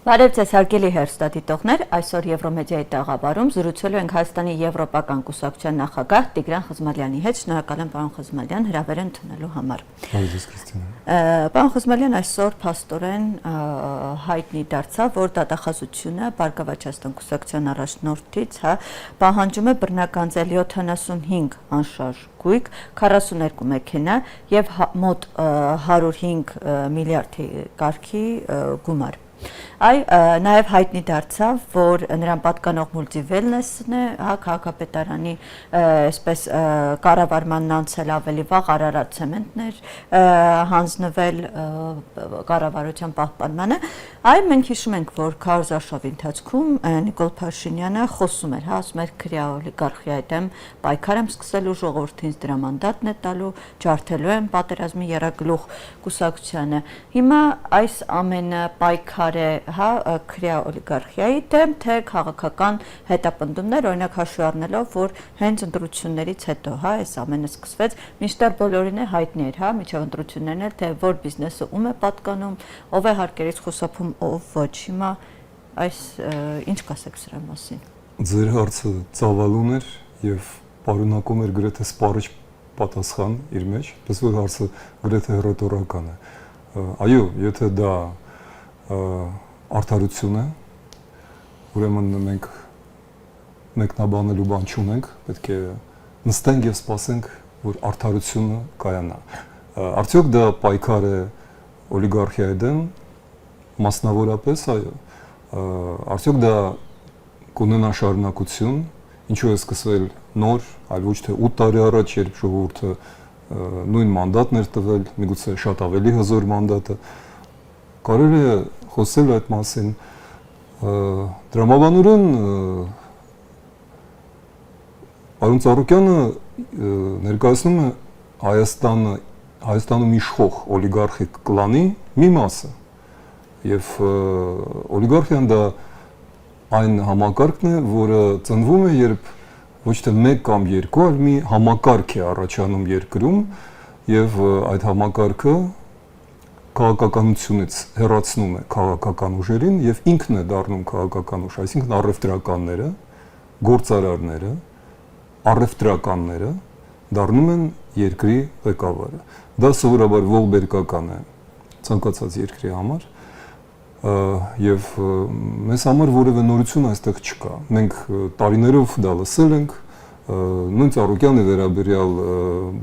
Բարև ձեզ հարգելի հեռուստադիտողներ, այսօր Եվրոմեդիայի տաղավարում զրուցելու ենք Հայաստանի Եվրոպական կուսակցության նախագահ Տիգրան Խզմալյանի հետ։ Շնորհակալ եմ պարոն Խզմալյան հրավեր ընդունելու համար։ Պարոն Խզմալյան, այսօր փաստորեն հայտնի դարձավ, որ դատախազությունը Բարգավաճ կուսակցության առաջնորդից պահանջում է բռնագանձել 75 անշարժ գույք, 42 մեքենա եւ մոտ 105 միլիարդի կարգի գումար։ Նաև հայտնի դարձավ, որ նրան պատկանող Multi-Wellness-ն է, քաղաքապետարանի այսպես կառավարմանն անցել ավելի վաղ Արարատ ցեմենտներ հանձնվել կառավարության պահպանմանը։ Մենք հիշում ենք, որ քարոզարշավի ընթացքում Նիկոլ Փաշինյանը խոսում էր, ասում էր քրյա օլիգարխիայի դեմ պայքար եմ սկսելու, ժողովրդին դրա մանդատն է տալու, ջարդելու եմ պատերազմի եռագլուխ կուսակցությանը։ Հիմա այս ամենը պայքար է քրյա օլիգարխիայի դեմ, թե քաղաքական հետապնդումներ, օրինակ հաշվի առնելով, որ հենց ընտրություններից հետո այս ամենը սկսվեց, մինչդեռ բոլորին է հայտնի էր, միջև ընտրություններն էլ, թե որ բիզնեսը ում է պատկանում, ով է հարկերից խուսափում, ով ոչ։ Հիմա այս ինչ կասեք սրա մասին։ Ձեր հարցը ծավալուն էր եւ պարունակում էր գրեթե սպառիչ պատասխան իր մեջ, պես որ հարցը գրեթե հռետորական է։ Այո, եթե դա արդարություն է, ուրեմն մենք մեկնաբանելու բան չունենք, պետք է նստենք եւ սպասենք, որ արդարությունը կայանա։ Արդյոք դա պայքար է օլիգարխիայի դեմ, մասնավորապես, այո։ Արդյոք դա կունենա շարունակություն, ինչու է սկսվել նոր, այլ ոչ թե 8 տարի առաջ, երբ ժողովուրդը նույն մանդատն էր տվել, միգուցե շատ ավելի հզոր մանդատը։ Կարելի է խոսել այդ մասին, դրամաբանորեն պարոն Ծառուկյանը ներկայացնում է Հայաստանում իշխող օլիգարխիկ կլանի մի մասը եւ օլիգարխիան դա այն համակարգն է, որը ծնվում է, երբ ոչ թե մեկ կամ երկու, այլ մի համակարգ է առաջանում երկրում եւ այդ համակարգը քաղաքականությունից հեռացնում է քաղաքական ուժերին եւ ինքն է դառնում քաղաքական ուժ, այսինքն առևտրականները, գործարարները, առևտրականները դառնում են երկրի ղեկավարը։ Դա սովորաբար ողբերգական է ցանկացած երկրի համար եւ մեզ համար որևէ նորություն այստեղ չկա։ Մենք տարիներով դա լսել ենք, նույն Ծառուկյանի վերաբերյալ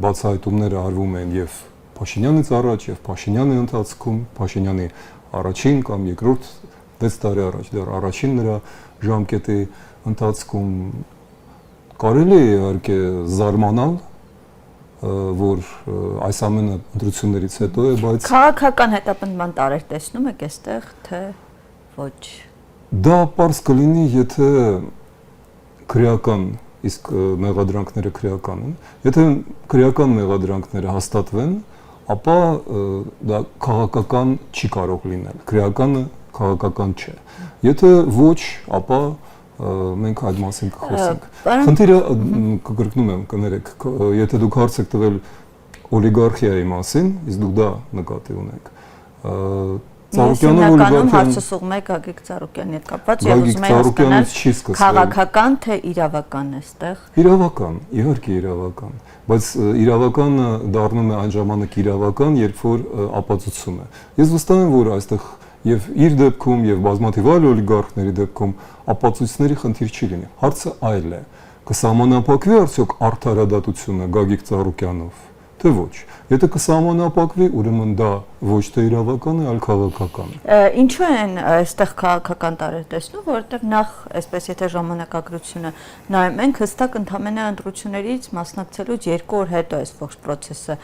բացահայտումները արվում են եւ Փաշինյանից առաջ եւ Փաշինյանի ընթացքում, Փաշինյանի առաջին կամ երկրորդ 6 տարի առաջ, դեռ առաջին նրա ժամկետի ընթացքում կարելի է իհարկե զարմանալ, որ այս ամենը ընտրություններից հետո է, բայց քաղաքական հետապնդման տարեր տեսնում եք այստեղ, թե ոչ։ Դա պարզ կլինի, եթե քրեական, իսկ մեղադրանքները քրեական են, եթե քրեական մեղադրանքները հաստատվեն, ապա դա քաղաքական չի կարող լինել, քրեականը քաղաքական չէ։ Եթե ոչ, ապա մենք այդ մասին կխոսենք։ Խնդիրը կկրկնում եմ, կներեք, եթե դուք հարց եք տվել օլիգարխիայի մասին, իսկ դուք դա նկատի ունեք։ Ծառուկյանը հարցը սուղում է Գագիկ Ծառուկյանի հետ կապված եւ ուզում եմ հասկանալ քաղաքական թե իրավական է այստեղ։ Իրավական, իհարկե իրավական, բայց իրավականը դառնում է այն ժամանակ իրավական, երբ որ ապացուցում է։ Ես վստահ եմ, որ այստեղ եւ իր դեպքում եւ բազմաթիվ այլ օլիգարխների դեպքում ապացույցների խնդիր չի լինի։ Հարցը այլ է։ Կսահմանափակվի արդյոք արդարադատությունը Գագիկ Ծառուկյանով, թե ոչ։ Եթե կսահմանափակվի, ուրեմն դա ոչ թե իրավական է, այլ քաղաքական է։ Ինչու են այստեղ քաղաքական տարեր տեսնում, որովհետև նախ, այսպես եթե ժամանակագրությունը նայում ենք, հստակ ընդհանրապես ընտրություններից մասնակցելուց 2 օր հետո այս ողջ process-ը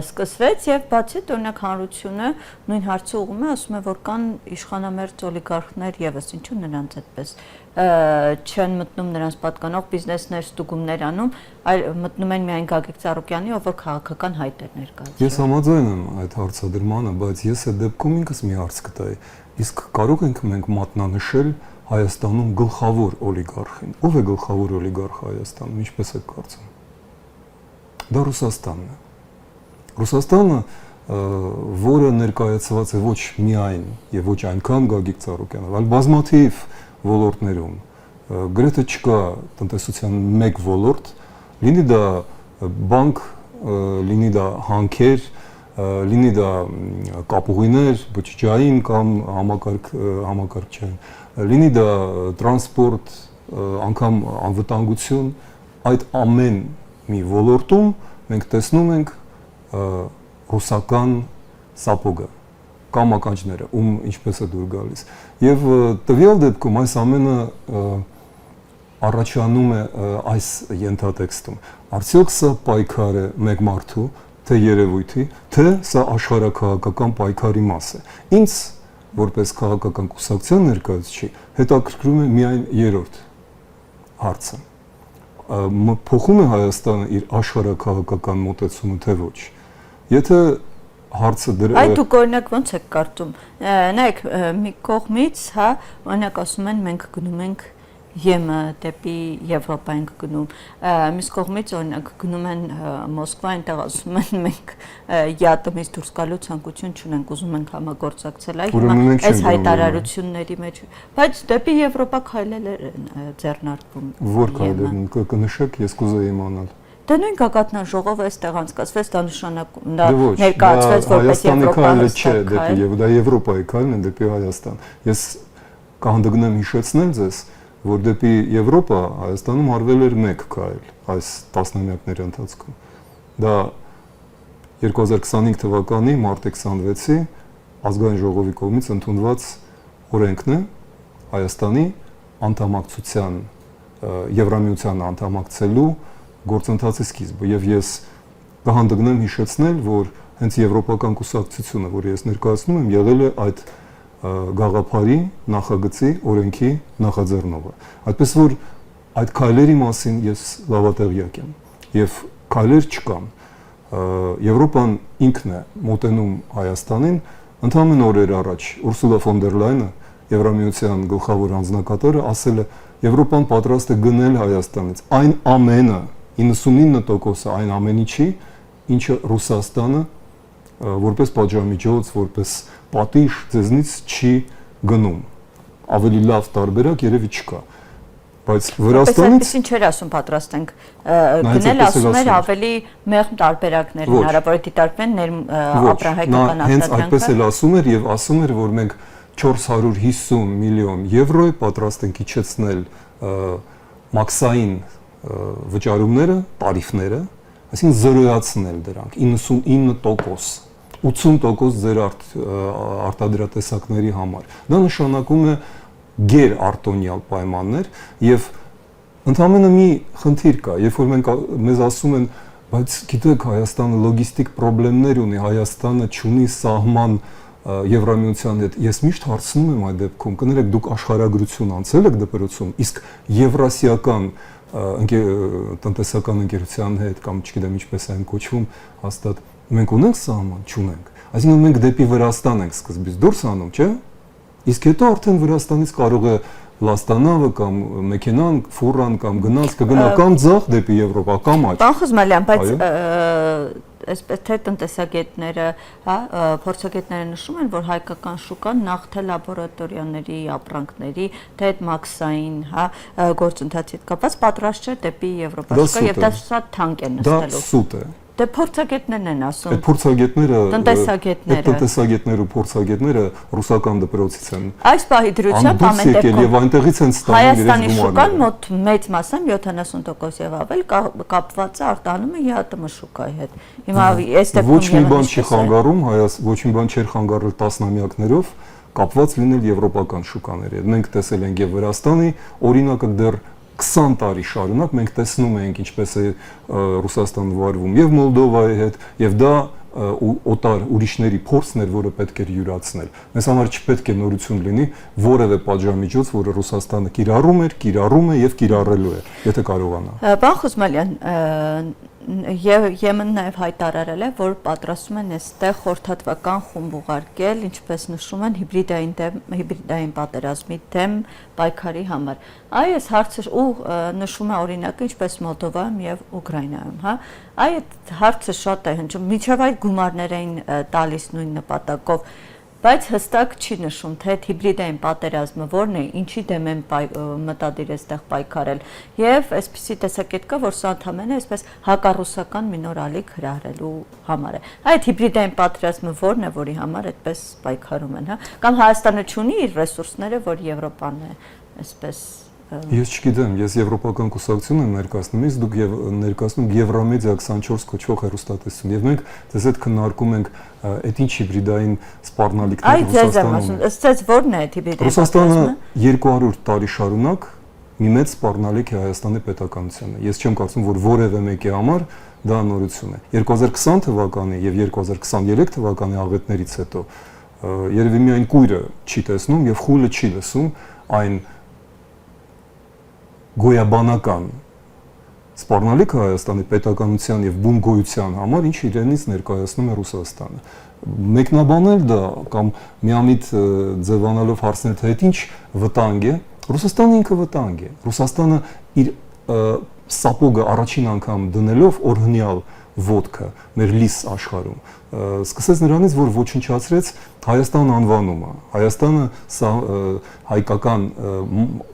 սկսվեց եւ բացի այդ օրինակ հանրությունը նույն հարցը ուղղում է, ասում է, որ կան իշխանամերձ օլիգարխներ եւս, ինչու նրանց այդպես չեն մտնում նրանց պատկանող բիզնեսներ, ստուգումներ անում, այլ մտնում են միայն Գագիկ Ծառուկյանի, ով որ քաղաքական հայտ է ներկայացնում։ Ես համաձայն եմ այդ հարցադրմանը, բայց ես այդ դեպքում ինքս մի հարց կտայի, իսկ կարող ենք մենք մատնանշել Հայաստանում գլխավոր օլիգարխին։ Ո՞վ է գլխավոր օլիգարխը Հայաստանում, ինչպես եք կարծում։ Դա Ռուսաստանն է։ Ռուսաստանը որը ներկայացված է ոչ միայն եւ ոչ այնքան Գագիկ Ծառուկյանով, այլ բազմաթիվ ոլորտներում, գրեթե չկա տնտեսության մեկ ոլորտ, լինի դա բանկ, լինի դա հանքեր, լինի դա կապուղիներ, բջջային կամ համակարգչային, լինի դա տրանսպորտ, անգամ անվտանգություն, այդ ամեն մի ոլորտում մենք տեսնում ենք ռուսական սապոգը կամ ականջները, ում ինչպես է դուր գալիս։ Եվ տվյալ դեպքում այս ամենը առաջանում է այս ենթատեքստում։ Արդյոք սա պայքար է մեկ մարդու, թե երևույթի, թե սա աշխարհաքաղաքական պայքարի մաս է։ Ինձ, որպես քաղաքական կուսակցության ներկայացուցիչ, հետաքրքրում է միայն երրորդ հարցը։ Փոխում է Հայաստանը իր աշխարհաքաղաքական մոտեցումը, թե ոչ։ Եթե հարցը Այդ դուք օրինակ ոնց եք կարծում։ Նայեք, մի կողմից, հա, օրինակ ասում են մենք գնում ենք ԵՄ դեպի Եվրոպա ենք գնում։ Մյուս կողմից օրինակ գնում են Մոսկվա, այնտեղ ասում են մենք ԵԱՏՄ-ից դուրս գալու ցանկություն չունենք, ուզում ենք համագործակցել, այս հայտարարությունների մեջ, բայց դեպի Եվրոպա քայլեր են ձեռնարկվում։ Որ քայլերն կնշեք, ես կուզեի իմանալ։ Դա նույն գագաթնան ժողովը այստեղ անցկացվեց, դա նշանակում դա ներկայացվեց որպես Եվրոպայի չէ, դեպի դա Եվրոպայի քայլն է դեպի Հայաստան։ Ես կհանդգնեմ հիշեցնել ձեզ, որ դեպի Եվրոպա Հայաստանում արվել էր մեկ քայլ այս տասնամյակների ընթացքում։ Դա 2025 թվականի մարտի 26-ի ազգային ժողովի կողմից ընդունված օրենքն է Հայաստանի անդամակցության Եվրամիության անդամակցելու գործընթացի սկիզբը եւ ես կհանդգնեմ հիշեցնել, որ հենց եվրոպական կուսակցությունը, որը ես ներկայացնում եմ, եղել է այդ գաղափարի նախագծի օրենքի նախաձեռնողը։ Այդպես որ այդ քայլերի մասին ես լավատեղյակ եմ եւ քայլեր չկան։ Եվրոպան ինքն է մոտենում Հայաստանին, ընդհանրապես օրեր առաջ Ուրսուլա ֆոն դեր Լայնը, Եվրամիության գլխավոր անձնակատարը, ասել է Եվրոպան պատրաստ է գնել Հայաստանից այն ամենը 99% այն ամենի, ինչը Ռուսաստանը որպես պատժամիջոց, որպես պատիժ ձեզնից չի գնում։ Ավելի լավ տարբերակ երևի չկա։ Բայց Վրաստանից Այսինքն չէր ասում պատրաստ ենք գնել, ասում էր ավելի մեղմ տարբերակներ հնարավոր է դիտարկվեն ապրանքային արտադրանքը։ Հենց այդպես էլ ասում էր եւ ասում էր, որ մենք 450 միլիոն եվրո պատրաստ ենք իջեցնել մաքսային վճարումները, տարիֆները, այսինքն զրոյացնել դրանք 99%, 80% ձեր արտադրատեսակների համար։ Դա նշանակում է գեր արտոնյալ պայմաններ եւ ընդհանրապես մի խնդիր կա, երբ որ մեզ ասում են, բայց գիտեք Հայաստանը լոգիստիկ խնդիրներ ունի, Հայաստանը չունի սահման Եվրամիության հետ։ Ես միշտ հարցնում եմ այդ դեպքում, կներեք դուք աշխարհագրություն անցել եք դպրոցում, իսկ եվրասիական տնտեսական ընկերության հետ կամ չգիտեմ ինչպես այն կոչվում, հաստատ մենք ունենք սահման, չունենք։ Այսինքն մենք դեպի Վրաստան ենք սկզբից դուրս անում, չէ՞։ Իսկ հետո արդեն Վրաստանից կարող է Լաստանավը կամ մեքենան, ֆուրան կամ գնաց կգնա կամ ձախ դեպի Եվրոպա կամ աջ։ Պարոն Խզմալյան, բայց այսպես թե տնտեսագետները, հա, փորձագետները նշում են, որ հայկական շուկան նախ թե լաբորատորիաների ապրանքների, թե այդ մաքսային, հա, գործընթացի հետ կապված պատրաստ չէ դեպի Եվրոպա շուկա եւ դա շատ թանկ է նստելու։ Դա սուտ է։ Դե փորձագետներն են ասում։ Այդ փորձագետները, տնտեսագետները, տնտեսագետները ու փորձագետները ռուսական դպրոցից են։ Այս պահի դրությամբ ամեն դեպքում եւ այնտեղից են ստանում իրենց գումարները։ Հայաստանի շուկան մոտ մեծ մասամբ 70% եւ ավել կապված է արտանում է ԵԱՏՄ շուկայի հետ։ Հիմա այս դեպքում ոչ մի բան չի խանգարում, ոչ մի բան չէր խանգարել տասնամյակներով կապված լինել եվրոպական շուկաների հետ։ Մենք տեսել ենք եւ Վրաստանի օրինակը դեռ 20 տարի շարունակ մենք տեսնում ենք ինչպես է Ռուսաստանը վարվում եւ Մոլդովայի հետ եւ դա օտար ուրիշների փորձն էր, որը պետք էր յուրացնել։ Մեզ համար չպետք է նորություն լինի որևէ պատժամիջոց, որը Ռուսաստանը կիրառում է եւ կիրառելու է, եթե կարողանա։ Պարոն Խզմալյան, Եմենը նաև հայտարարել է, որ պատրաստում են այստեղ խորհրդատվական խումբ ուղարկել, ինչպես նշում են, հիբրիդային պատերազմի դեմ պայքարի համար։ Այս հարցը ու նշում է օրինակը, ինչպես Մոլդովայում եւ Ուկրաինայում, հա։ Այդ հարցը շատ է հնչում, միջև այդ գումարներ էին տալիս նույն նպատակով, բայց հստակ չի նշում, թե հիբրիդային պատերազմը որն է, ինչի դեմ են մտադիր այստեղ պայքարել, եւ այսպիսի տեսակետ կա, որ սա ընդհանրապես այսպես հակառուսական մի նոր ալիք հրահրելու համար է։ Այդ հիբրիդային պատերազմը որն է, որի համար այդպես պայքարում են, հա, կամ Հայաստանը չունի իր ռեսուրսները, որ Եվրոպան է այսպես Ես չգիտեմ, ես եվրոպական կուսակցություն եմ ներկայացնում, իսկ դուք ներկայացնում Եվրամեդիա 24 կոչվող հեռուստատեսություն, եւ մենք դες այդ քննարկում ենք այդ ինչ հիբրիդային սպառնալիքներ Ռուսաստանում։ Ըստ որն է այդ հիբրիդային Ռուսաստանը 200 տարի շարունակ մի մեծ սպառնալիք է Հայաստանի պետականությանը։ Ես չեմ կարծում, որ որևէ մեկի համար դա նորություն է։ 2020 թվականի եւ 2023 թվականի աղետներից հետո երևի միայն կույրը չի տեսնում եւ խուլը չի լսում այն գոյաբանական սպառնալիքը Հայաստանի պետականության եւ բուն գոյության համար, ինչ իրենից ներկայացնում է Ռուսաստանը։ Մեկնաբանել դա կամ միամիտ ձևանալով հարցնել թե այդ ինչ վտանգ է, Ռուսաստանը ինքը վտանգ է։ Ռուսաստանը իր սապոգը առաջին անգամ դնելով օրհնյալ ոդկը մեր լիս աշխարհում սկսեց նրանից, որ ոչնչացրեց Հայաստան անվանումը։ Հայաստանը հայկական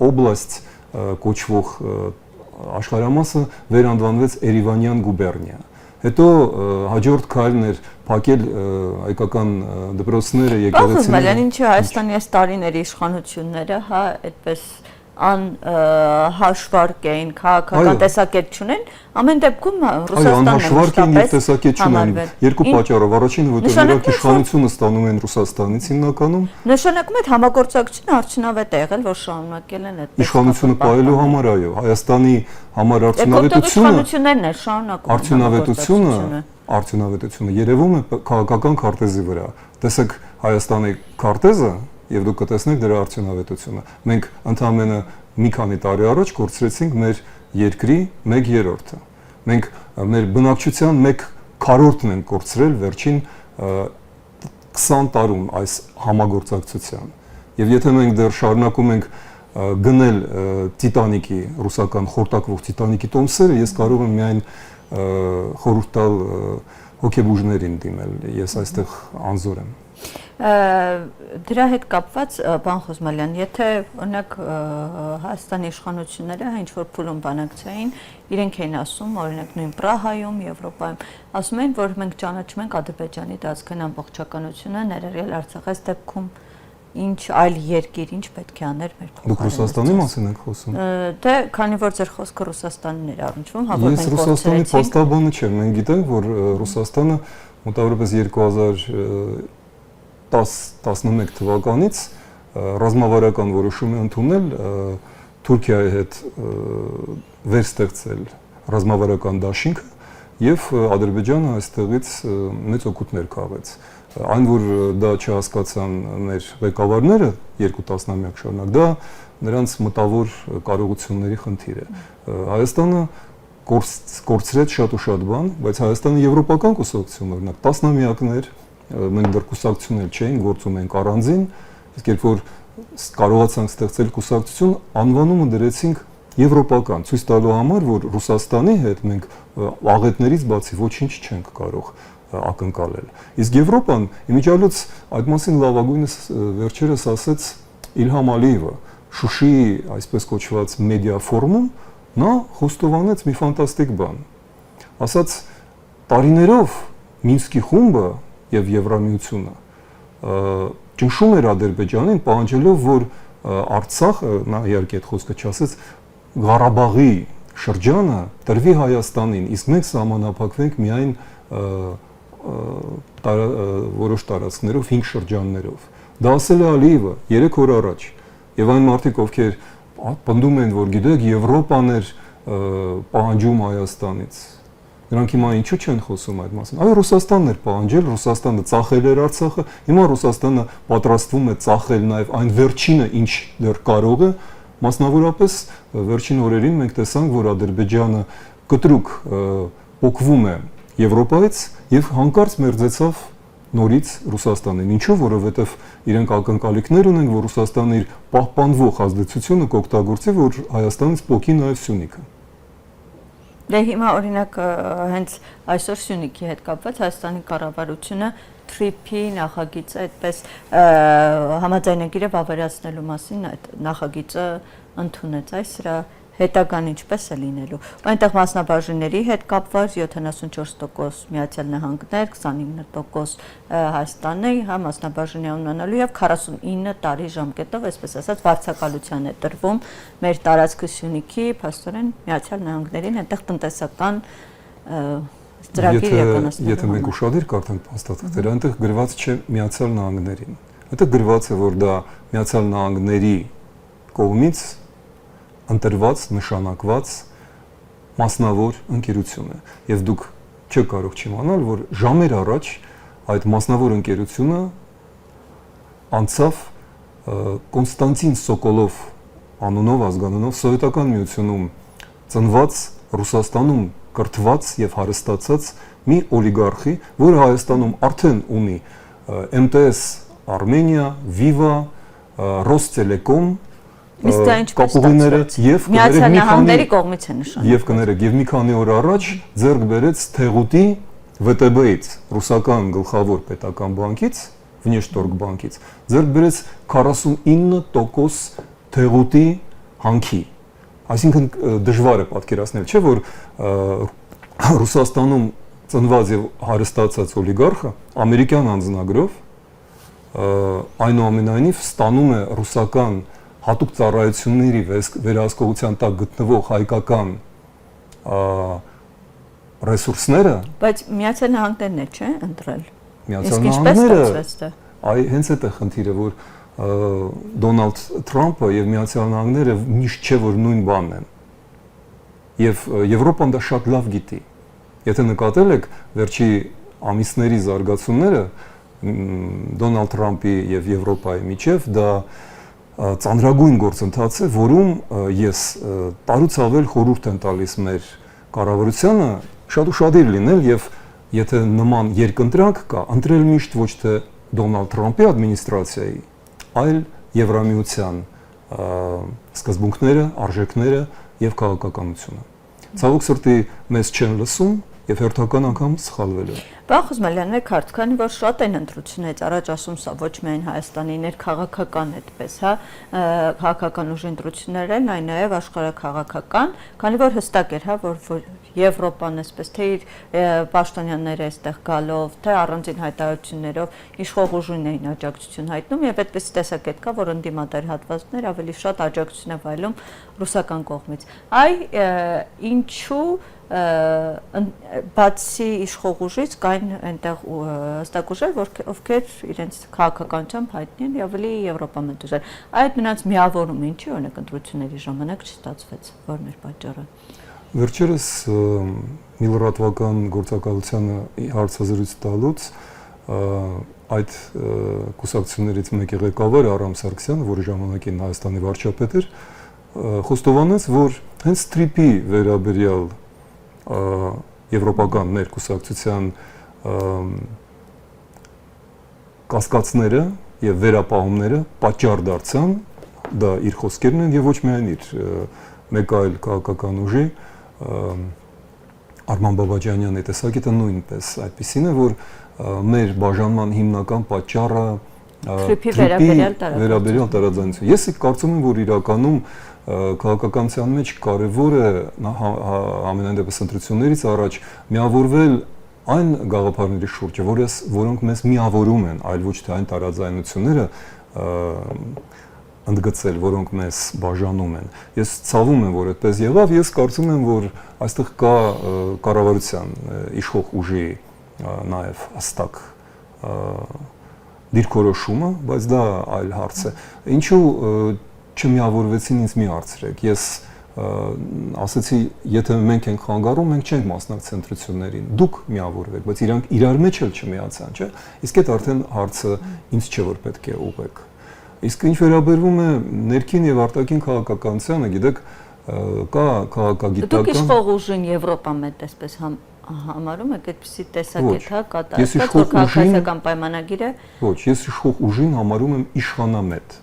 օբլաստ կոչվող աշխարհամասը վերանվանվեց Երևանյան գուբերնիա։ Հետո հաջորդ քայլն էր փակել հայկական դպրոցները եկեղեցիները։ Ինչի Հայաստանի այս տարիների իշխանությունները, հա, այդպես հաշվարկ էին, քաղաքական տեսակետ չունեն, ամեն դեպքում Ռուսաստանն է հաշվարկ են եւ տեսակետ չունեն երկու պատճառով, առաջինը որտեղ նրանք իշխանությունը ստանում են Ռուսաստանից հիմնականում, նշանակում է համագործակցությունը արդյունավետ է եղել, որ շարունակել են այդպես իշխանությունը պահելու համար, այո, Հայաստանի համար արդյունավետությունը երևում է քաղաքական քարտեզի վրա։ Տեսեք Հայաստանի քարտեզը եւ դուք կտեսնեք դրա արդյունավետությունը։ Մենք ընդամենը մի քանի տարի առաջ կորցրեցինք մեր երկրի 1/3-ը։ Մենք մեր բնակչության 1/4-ն ենք կորցրել վերջին 20 տարում այս համագործակցության։ Եվ եթե մենք դեռ շարունակում ենք գնել Տիտանիկի, ռուսական խորտակվող Տիտանիկի տոմսերը, ես կարող եմ միայն խորհուրդ տալ հոգեբուժներին դիմել, ես այստեղ անզոր եմ։ Դրա հետ կապված պարոն Խոզմալյան, եթե օրինակ Հայաստանի իշխանությունները ինչ որ փուլում բանակցային, իրենք էին ասում, օրինակ նույն Պրահայում, Եվրոպայում, ասում էին, որ մենք ճանաչում ենք Ադրբեջանի տարածքային ամբողջականությունը, ներառյալ Արցախի դեպքում ինչ այլ երկիր, ինչ պետք է աներ մեր փոխարենը։ Դուք Ռուսաստանի մասին եք խոսում։ Դե, քանի որ ձեր խոսքը Ռուսաստանին էր առնչվում, հա որ մենք Ռուսաստանի փաստաբանը չեմ, մենք գիտենք, որ Ռուսաստանը մոտավորապես 2011 թվականից ռազմավարական որոշում է ընդունել Թուրքիայի հետ վերստեղծել ռազմավարական դաշինքը եւ Ադրբեջանը այստեղից մեծ օգուտներ քաղեց։ Այն որ դա չհասկացան մեր ղեկավարները երկու տասնամյակ շարունակ, դա նրանց մտավոր կարողությունների խնդիր է։ Հայաստանը կորցրեց շատ ու շատ բան, բայց Հայաստանը եվրոպական կուսակցություն օրինակ տասնամյակներ մենք դեռ կուսակցություն չէին, գործում ենք առանձին, իսկ երբ որ կարողացանք ստեղծել կուսակցություն, անվանումը դրեցինք եվրոպական, ցույց տալու համար, որ Ռուսաստանի հետ մենք աղետներից բացի ոչինչ չենք կարող ակնկալել։ Իսկ Եվրոպան իմիջիալոց այդ մասին լավագույնս վերջերս ասեց Իլհամ Ալիևը, Շուշիի այսպես կոչված մեդիա ֆորումում, նա խոստովանեց մի ֆանտաստիկ բան։ Ասաց տարիներով Մինսկի խումբը եւ Եվրամիությունը ճնշում էր Ադրբեջանին, պահանջելով, որ Արցախը, նա իհարկե այդ խոսքը չասեց, Ղարաբաղի շրջանը տրվի Հայաստանին, իսկ մենք սահմանափակվենք միայն որոշ տարածքներով, 5 շրջաններով։ Դա ասել է Ալիևը 3 օր առաջ։ Եվ այն մարդիկ, ովքեր պնդում են, որ գիտեք, Եվրոպան էր պահանջում Հայաստանից, նրանք հիմա ինչու չեն խոսում այդ մասին։ Այո, Ռուսաստանն էր պահանջել, Ռուսաստանը ծախել էր Արցախը, հիմա Ռուսաստանը պատրաստվում է ծախել նաև այն վերջինը, ինչ դեռ կարող է, մասնավորապես վերջին օրերին մենք տեսանք, որ Ադրբեջանը կտրուկ օգվում է Եվրոպայից եւ հանկարծ մերձեցավ նորից Ռուսաստանին։ Ինչու՞, որովհետեւ իրենք ակնկալիքներ ունեն, որ Ռուսաստանը իր պահպանվող ազդեցությունը կօգտագործի, որ Հայաստանից փոքի նաեւ Սյունիքը։ Դե հիմա օրինակ հենց այսօր Սյունիքի հետ կապված Հայաստանի կառավարությունը TRIP-ի նախագիծը այդպես համաձայնագիրը վավերացնելու մասին այդ նախագիծը ընդունեց, այս սրա հետագան ինչպես է լինելու։ Այնտեղ մասնաբաժինների հետ կապված 74% Միացյալ Նահանգներ, 29% Հայաստանը, հա մասնաբաժինի ունենալու եւ 49 տարի ժամկետով, այսպես ասած, վարձակալության է տրվում մեր տարածքը Սյունիքի, փաստորեն Միացյալ Նահանգներին, այնտեղ տնտեսական ծրագիր իրականացնելու։ Եթե մենք ուշադիր կարդանք փաստաթղթերը, այնտեղ գրված չէ Միացյալ Նահանգներին։ Այնտեղ գրված է, որ դա Միացյալ Նահանգների կողմից ընտրված, նշանակված մասնավոր ընկերություն է եւ դուք չեք կարող չիմանալ, որ ժամեր առաջ այդ մասնավոր ընկերությունը անցավ Կոնստանտին Սոկոլով անունով ազգանունով սովետական միությունում ծնված Ռուսաստանում կրթված եւ հարստացած մի օլիգարխի, որը Հայաստանում արդեն ունի MTS Armenia, Viva, Rostelecom կապուղիները եւ Միացյալ Նահանգների կողմից է նշանակված։ Եվ կներեք, եւ մի քանի օր առաջ ձեռք բերեց Թեղուտի ՎՏԲ-ից, ռուսական գլխավոր պետական բանկից, Внешторг բանկից, ձեռք բերեց 49% Թեղուտի հանքի։ Այսինքն դժվար է պատկերացնել, չէ՞ որ Ռուսաստանում ծնված եւ հարստացած օլիգարխը ամերիկյան անձնագրով այնուամենայնիվ ստանում է ռուսական հատուկ ծառայությունների վերահսկողության տակ գտնվող հայկական ռեսուրսները, բայց Միացյալ Նահանգներն է, չէ՞, ընտրել։ Միացյալ Նահանգները, այ հենց այդ է խնդիրը, որ Դոնալդ Թրամփը եւ Միացյալ Նահանգները միշտ չէ որ նույն բանն են։ Եվ Եվրոպան դա շատ լավ գիտի։ Եթե նկատել եք վերջի ամիսների զարգացումները Դոնալդ Թրամփի եւ Եվրոպայի միջև, դա ծանրագույն գործընթաց է, որում ես տարուց ավել խորհուրդ եմ տալիս մեր կառավարությանը շատ ուշադիր լինել եւ եթե նման երկընտրանք կա, ընտրել միշտ ոչ թե Դոնալդ Թրամփի ադմինիստրացիայի, այլ Եվրամիության սկզբունքները, արժեքները եւ քաղաքականությունը։ Ցավոք սրտի մեզ չեն լսում եւ հերթական անգամ սխալվել են։ Պարոն Խզմալյան, մեկ հարց, քանի որ շատ են ընտրությունից առաջ ասում, սա ոչ միայն Հայաստանի ներքաղաքական այդպես, հա, քաղաքական ուժի ընտրություններ են, այլ նաև աշխարհաքաղաքական, քանի որ հստակ էր, հա, որ Եվրոպան այսպես թե իր պաշտոնյաները այստեղ գալով, թե առանձին հայտարարություններով իշխող ուժին էին աջակցություն հայտնում եւ այդպես տեսակետ կա, որ ընդդիմադար հատվածներ ավելի շատ աջակցություն է վայելում ռուսական կողմից։ Այ ինչու բացի իշխող ուժից կային այնտեղ հստակ ուժեր, ովքեր իրենց քաղաքականությամբ հայտնի են ավելի եվրոպամետ ուժեր։ Այդ նրանց միավորումը ինչի օրինակ ընտրությունների ժամանակ չստացվեց, որն էր պատճառը։ Վերջերս միլրատվական գործակալությանը հարցազրույց տալուց այդ կուսակցություններից մեկի ղեկավարը Արամ Սարգսյանը, որի ժամանակին Հայաստանի վարչապետ էր, խոստովանեց, որ հենց TRIP-ի վերաբերյալ եվրոպական ներկուսակցության կասկածները եւ վերապահումները պատճառ դարձան, դա իր խոսքերն են եւ ոչ միայն իր, մեկ այլ քաղաքական ուժի Արման Բաբաջանյանի տեսակետը նույնպես այդպիսին է, որ մեր բաժանման հիմնական պատճառը TRIP-ի վերաբերյալ տարաձայնություն։ Ես կարծում եմ, որ իրականում քաղաքականության մեջ կարևոր է ամենայն դեպս ընտրություններից առաջ միավորվել այն գաղափարների շուրջը, որոնք մեզ միավորում են, այլ ոչ թե այն տարաձայնությունները ընդգծել, որոնք մեզ բաժանում են։ Ես ցավում եմ, որ այդպես եղավ, ես կարծում եմ, որ այստեղ կա կառավարության իշխող ուժի նաև հստակ դիրքորոշումը, բայց դա այլ հարց է։ Ինչու չմիավորվեցին, ինձ մի հարցրեք։ Ես ասացի, եթե մենք ենք խանգարում, մենք չենք մասնակցել ընտրություններին։ Դուք միավորվեք, բայց իրանք իրար մեջ էլ չմիացան, չէ՞։ Իսկ այդ արդեն հարցը ինձ չէ որ պետք է ուղղեք։ Իսկ ինչ վերաբերվում է ներքին եւ արտաքին քաղաքականությանը, գիտեք, կա քաղաքագիտական։ Դուք իշխող ուժին Եվրոպամետ այսպես համարում եք այդպիսի տեսակետ, հա, Ես կատարած, իշխող որ քաղաքացիական պայմանագիրը Ոչ, ես իշխող ուժին համարում եմ իշխանամետ։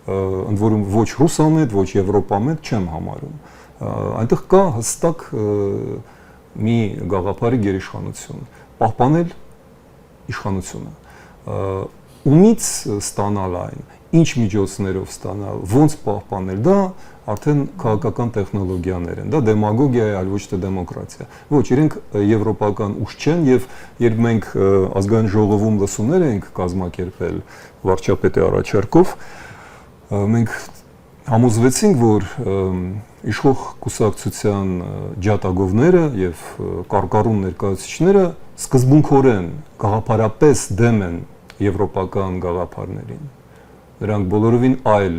Ընդ որում ոչ ռուսամետ, ոչ եվրոպամետ չեմ համարում։ Այնտեղ կա հստակ մի գաղափարի գերիշխանություն, պահպանել իշխանությունը։ Ումից ստանալ այն, ինչ միջոցներով ստանալ, ոնց պահպանել, դա արդեն քաղաքական տեխնոլոգիաներ են, դա դեմագոգիա է, այլ ոչ թե դեմոկրատիա։ Ոչ, իրենք եվրոպական ուժ չեն եւ երբ մենք ազգային ժողովում լսումներ ենք կազմակերպել վարչապետի առաջարկով, մենք համոզվեցինք, որ իշխող կուսակցության ջատագովները եւ կարկառուն ներկայացուցիչները սկզբունքորեն գաղափարապես դեմ են եվրոպական գաղափարներին։ Նրանք բոլորովին այլ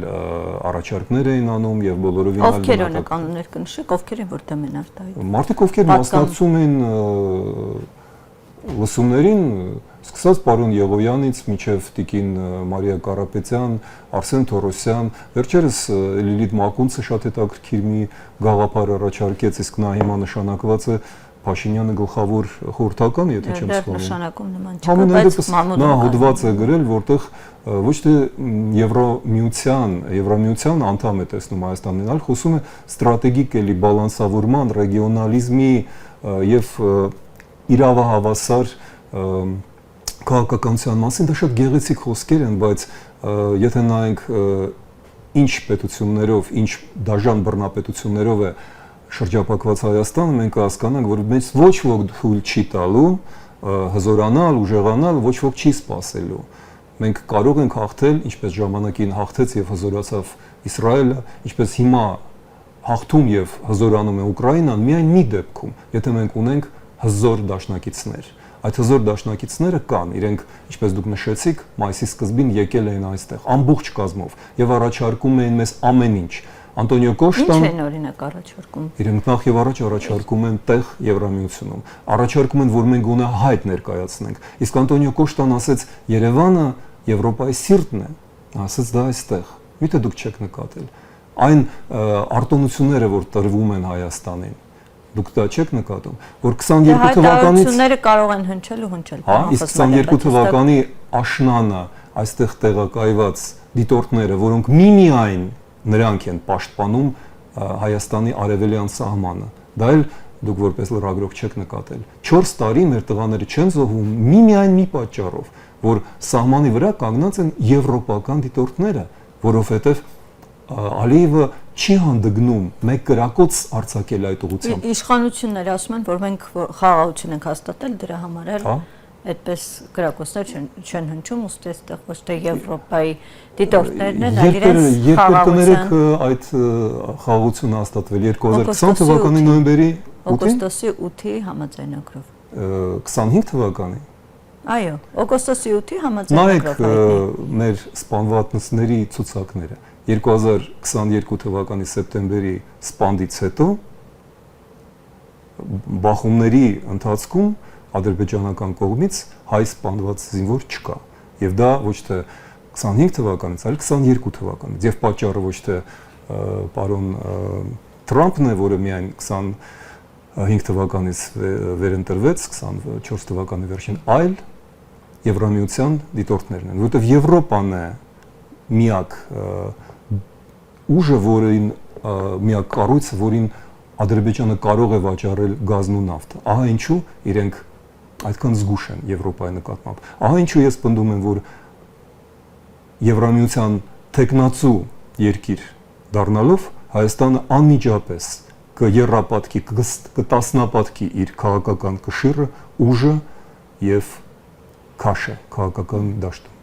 առաջարկներ էին անում եւ բոլորովին այլ ովքեր են կանոններ կնշեք, ովքեր են որ դեմ են արտահայտում։ Մարդիկ ովքեր մասնակցում են լսումներին, սկսած պարոն Եղոյանից մինչև տիկին Մարիա Կարապետյան, Արսեն Թորոսյան, վերջերս Լիլիթ Մակունցը շատ հետաքրքիր մի գաղափար առաջարկեց, իսկ նա հիմա նշանակված է Փաշինյանը գլխավոր խորհրդական, եթե չեմ սխալվում։ Նշանակում նման չկա, բայց նա հոդված է գրել, որտեղ ոչ թե Եվրամիության անդամ է տեսնում Հայաստանին, այլ խոսում է ստրատեգիկ էլի բալանսավորման, ռեգիոնալիզմի եւ իրավահավասար քաղաքականության մասին, դա շատ գեղեցիկ խոսքեր են, բայց եթե նայենք ինչ պետություններով, ինչ դաժան բռնապետություններով է շրջապակված Հայաստանը, մենք կհասկանանք, որ մեզ ոչ ոք թույլ չի տալու հզորանալ, ուժեղանալ, ոչ ոք չի սпасելու։ Մենք կարող ենք հաղթել, ինչպես ժամանակին հաղթեց եւ հզորացավ Իսրայելը, ինչպես հիմա հաղթում եւ հզորանում է Ուկրաինան, միայն մի դեպքում, եթե մենք ունենք հզոր դաշնակիցներ։ Այդ հզոր դաշնակիցները կան, իրենք, ինչպես դուք նշեցիք, մայիսի սկզբին եկել էին այստեղ ամբողջ կազմով եւ առաջարկում էին մեզ ամեն ինչ։ Անտոնիո Կոշտան Ինչ են օրինակ առաջարկում։ Իրենք նախ եւ առաջ առաջարկում են տեղ Եվրամիությունում։ Առաջարկում են, որ մենք գոնե հայտ ներկայացնենք։ Իսկ Անտոնիո Կոշտան ասեց, Երևանը Եվրոպայի սիրտն է, ասեց դա այստեղ։ Միթե դուք չեք նկատել։ Այն արտոնությունները, որ տրվում են Հայաստանին, դուք դա չեք նկատում, որ 22 թվականից հայտարարությունները կարող են հնչել ու հնչել։ Հա, իսկ 22 թվականի աշնանը այստեղ տեղակայված դիտորդները, որոնք միմիայն նրանք են պաշտպանում Հայաստանի արևելյան սահմանը։ Դա էլ դուք որպես լրագրող չեք նկատել։ 4 տարի մեր տղաները չեն զոհվում միմիայն մի պատճառով, որ սահմանի վրա կանգնած են եվրոպական դիտորդները, որովհետև Ալիևը չի հանդգնում մեկ կրակոց արձակել այդ ուղղությամբ։ Իշխանությունները ասում են, որ մենք խաղաղություն ենք հաստատել, դրա համար էլ այդպես կրակոցներ չեն հնչում, ուստի այստեղ ոչ թե Եվրոպայի դիտորդներն են, այլ իրենց խաղաղության այդ խաղաղությունը հաստատվել 2020 թվականի նոյեմբերի օգոստոսի 8-ի համաձայնագրով։ 25 թվականի։ Այո, օգոստոսի 8-ի համաձայնագրով։ Նայեք մեր սպանվածների ցուցակները 2022 թվականի սեպտեմբերի սպանդից հետո բախումների ընթացքում ադրբեջանական կողմից հայ սպանված զինվոր չկա։ Եվ դա ոչ թե 25 թվականից, այլ 22 թվականից։ Եվ պատճառը ոչ թե պարոն Թրամփն է, որը միայն 25 թվականից վերընտրվեց, 24 թվականի վերջին, այլ Եվրամիության դիտորդներն են, որովհետև Եվրոպան է միակ ուժը, որին միակ կառույցը, որին Ադրբեջանը կարող է վաճառել գազն ու նավթը։ Ահա ինչու իրենք այդքան զգուշ են Եվրոպայի նկատմամբ։ Ահա ինչու ես պնդում եմ, որ Եվրամիության տեխնացու երկիր դառնալով Հայաստանը անմիջապես կերապատկի, կտասնապատկի իր քաղաքական կշիռը, ուժը եւ քաշը քաղաքական դաշտում։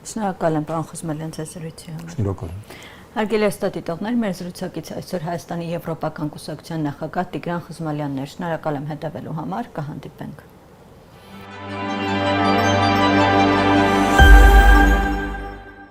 Շնորհակալ եմ, պարոն Խզմելյան, ձեզ զրույցի համար։ Շնորհակալ եմ։ Հարգելի ստատիտողներ, մեր զրուցակից այսօր Հայաստանի Եվրոպական կուսակցության նախագահ Տիգրան Խզմալյանն էր։ Շնորհակալ եմ հետևելու համար, կհանդիպենք։